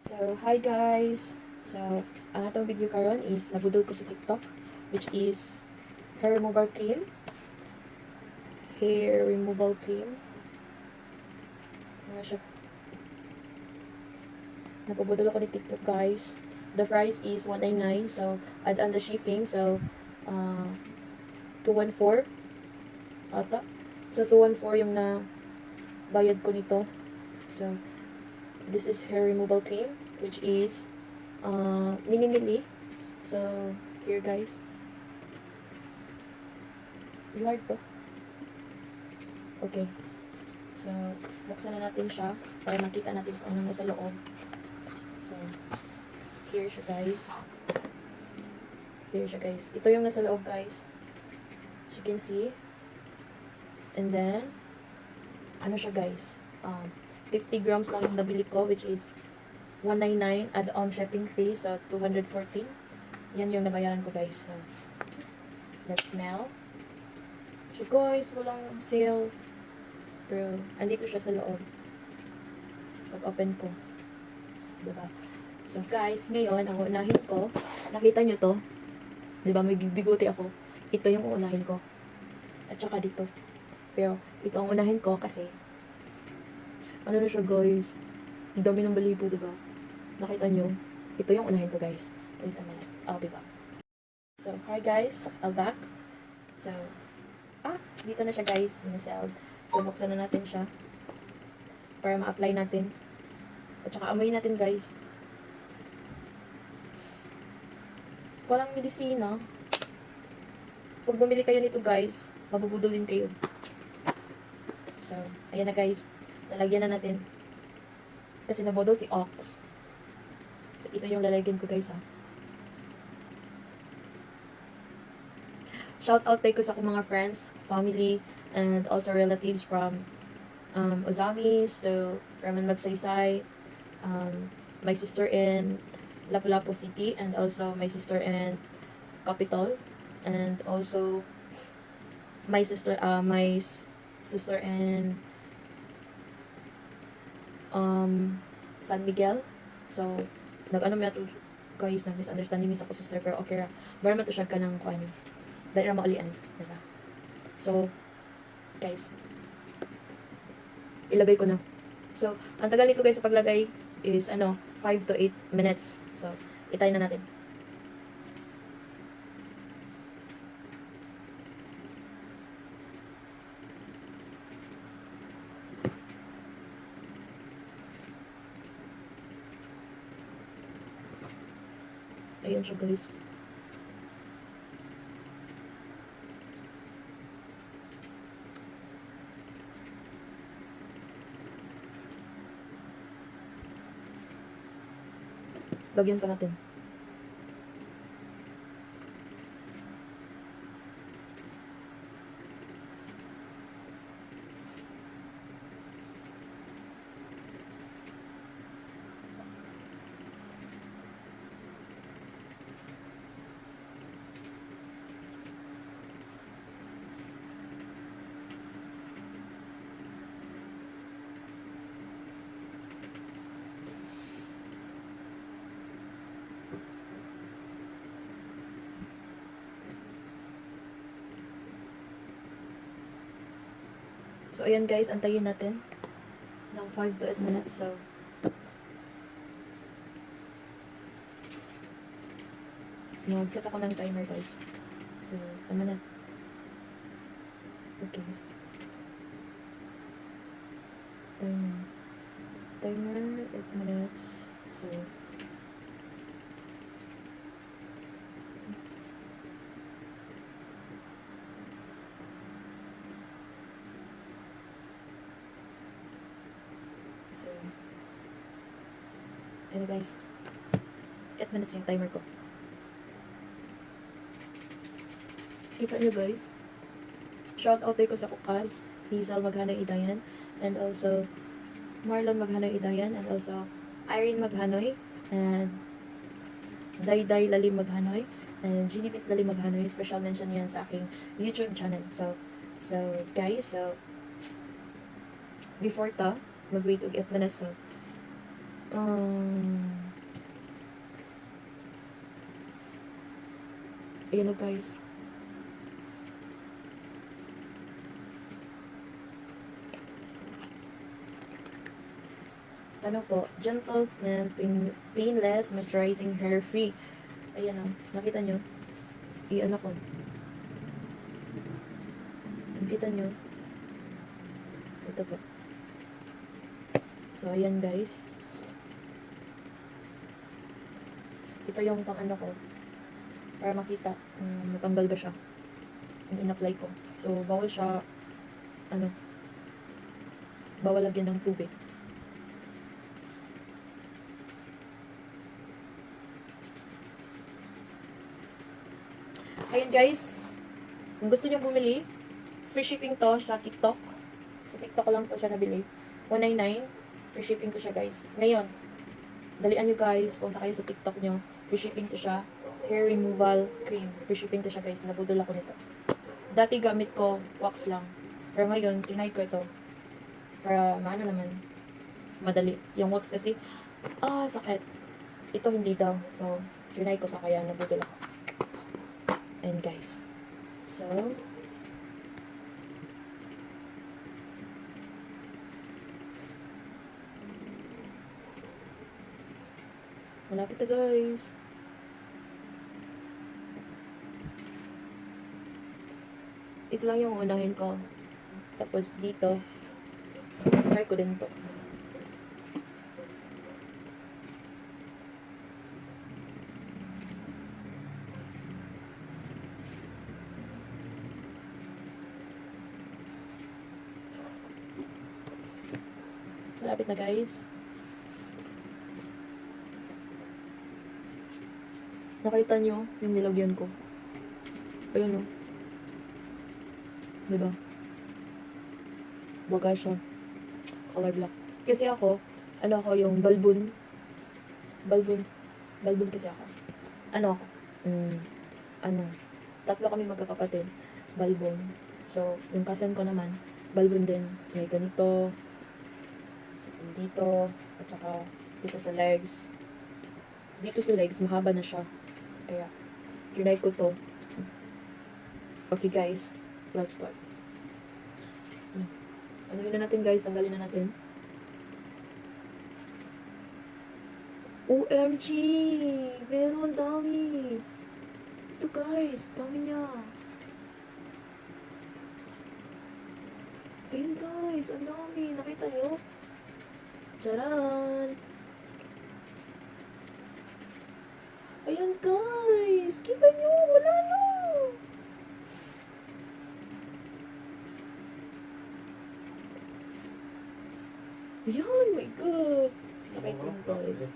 So, hi guys! So, ang atong video karon is nabudol ko sa TikTok, which is hair removal cream. Hair removal cream. Ano siya? Napabudol ako ni TikTok guys. The price is 199. So, add on the shipping. So, 214 ata. So, 214 yung na bayad ko nito. So, this is hair removal cream, which is mini-mili. So, here guys. Lard to. Okay. So, buksan na natin siya para makita natin kung ano nasa loob. So, here siya guys. Here siya guys. Ito yung nasa loob guys. As you can see. And then, ano siya guys. 50 grams lang yung nabili ko, which is 199 add-on shipping fee. So, 214. Yan yung nabayaran ko guys. So, let's smell. So guys, walang sale. Pero, andito siya sa loob. Pag-open ko. Diba? So guys, ngayon, ang unahin ko, nakita nyo to? Diba, may biguti ako. Ito yung uunahin ko. At saka dito. Pero, ito ang unahin ko kasi, ano na siya guys? Ang dami ng balibo, diba? Nakita nyo? Ito yung unahin ko guys. Wait a minute. I'll be back. So, hi guys. I'm back. So, dito na siya guys. Minaseld. So, buksan na natin siya. Para ma-apply natin. At saka amoy natin guys. Parang medisina. Pag bumili kayo nito guys, mabubudol din kayo. So, ayan na guys. Lalagyan na natin. Kasi nabudol si Ox. So, ito yung lalagyan ko guys ha. Shout out tayo ko sa akong mga friends, family, and also relatives from Ozamis to Raman Magsaysay, my sister in Lapu-Lapu City, and also my sister in Capital, and also my sister in San Miguel. So, nag-ano mo ito guys, nag-misunderstanding sa ko sister, pero okay ra. Bara man to siya ka ng kuan. Dahil ra maulian, diba? So, guys, ilagay ko na. So, ang tagal nito guys sa paglagay is 5 to 8 minutes. So, itry na natin. Ayun siya guys. Lagyan pa natin. So, ayan guys, antayin natin ng 5 to 8 minutes. So, mag-set ako ng timer guys. So, a minute. Okay. Timer 8 minutes. So, ano guys, 8 minutes yung timer ko. Kita nyo guys, shout out ko sa Kukas, Hazel Maghanoy Idayan, and also Marlon Maghanoy Idayan, and also Irene Maghanoy, and Dayday Lalim Maghanoy, and Ginibit Lalim Maghanoy. Special mention yan sa aking YouTube channel. So guys, so before ta, mag-wait og 8 minutes. So, Ayan o guys. Ano po, gentle and painless, moisturizing, hair-free. Ayan o, nakita nyo? I-ano ko. Nakita nyo? Ito po. So, ayan guys. Ito yung pang ano ko. Para makita, natanggal ba siya. Yung in-apply ko. So, bawal siya, bawal lagyan ng tubig. Ayan guys. Kung gusto nyo bumili, free shipping to sa TikTok. Sa TikTok lang to siya nabili. 199. Free shipping to siya guys. Ngayon, dalian nyo guys. Punta kayo sa TikTok nyo. Free shipping to siya. Hair removal cream. Free shipping to siya guys. Nabudol ako nito. Dati gamit ko wax lang. Pero ngayon, tinay ko ito. Para maano naman. Madali. Yung wax kasi, sakit. Ito hindi daw. So, tinay ko to kaya nabudol ako. And guys. So, malapit na guys. Ito lang yung unahin ko. Tapos dito, try ko din to. Malapit na guys. Nakita nyo yung nilagyan ko. Ayun o. Diba? Baga siya. Color black. Kasi ako, yung balbon. Balbon kasi ako. Ano ako? Tatlo kami magkakapatid. Balbon. So, yung cousin ko naman, balbon din. May ganito, dito, at saka dito sa legs. Dito sa legs, mahaba na siya. Kaya, trinay ko to. Okay guys, let's start. Ano yun na natin guys, tanggalin na natin. OMG! Meron, dami! Ito guys, dami niya. Ayun guys, ang dami. Nakita nyo? Charan! Ayan guys! Kita nyo! Wala na! Ayan! My God! Nakita nyo guys.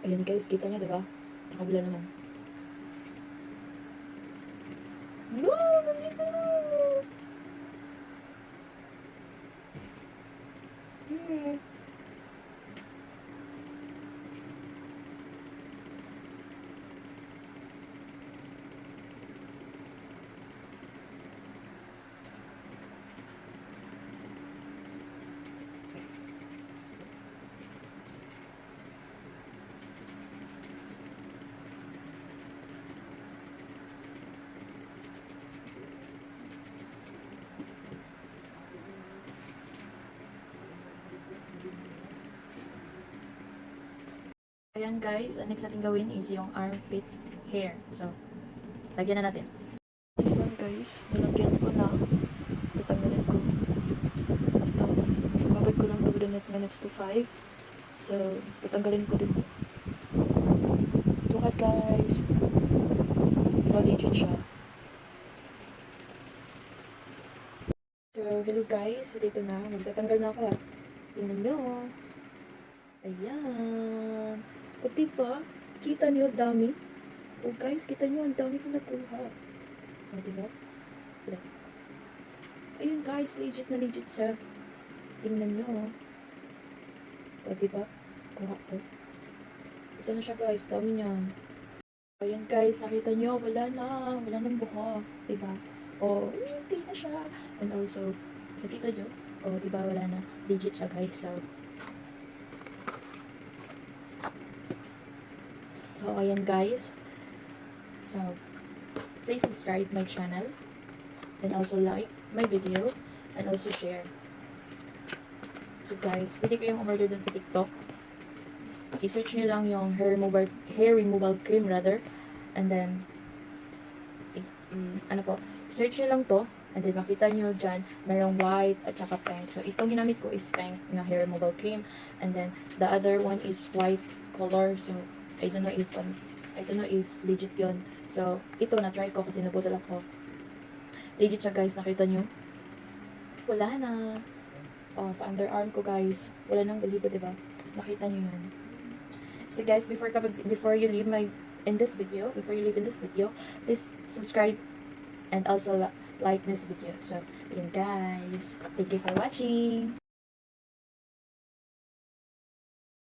Ayan guys, kita nyo diba? Sa kabila naman. No! Nandito na! Ayan guys, ang next natin gawin is yung armpit hair. So, lagyan na natin. This one guys, nalagyan ko na. Tatanggalin ko. Ito, babad ko lang to within minutes to 5. So, tatanggalin ko din to. Look at guys. Legit siya. So, hello guys. Dito na. Magtatanggal na ako ha. Tingnan nyo. Ayan. O diba? Kita nyo, dami. O guys, kita nyo, ang dami ko nakuha. O diba? Ayun guys, legit na legit siya. Tingnan nyo. O diba? Kuha ko. Ito na siya guys, dami niyan. Ayan guys, nakita nyo, wala nang buhok, diba? O, hindi na siya. And also, nakita nyo, o, diba, wala na, legit siya guys, so, ayan guys, so, please subscribe my channel, and also like my video, and also share. So guys, pwede kayong umorder dun sa TikTok. I-search nyo lang yung hair removal cream rather. And then, search nyo lang to. And then, makita nyo dyan, mayroong white at saka pink. So, itong ginamit ko is pink na hair removal cream. And then, the other one is white color. So, I don't know if legit yun. So, ito na-try ko kasi nabudol ako. Legit siya guys, nakita nyo? Wala na. Oh, sa underarm ko guys, wala nang balibo, diba? Nakita nyo yun. So guys, before you leave this video, please subscribe and also like this video. So, yun guys. Thank you for watching.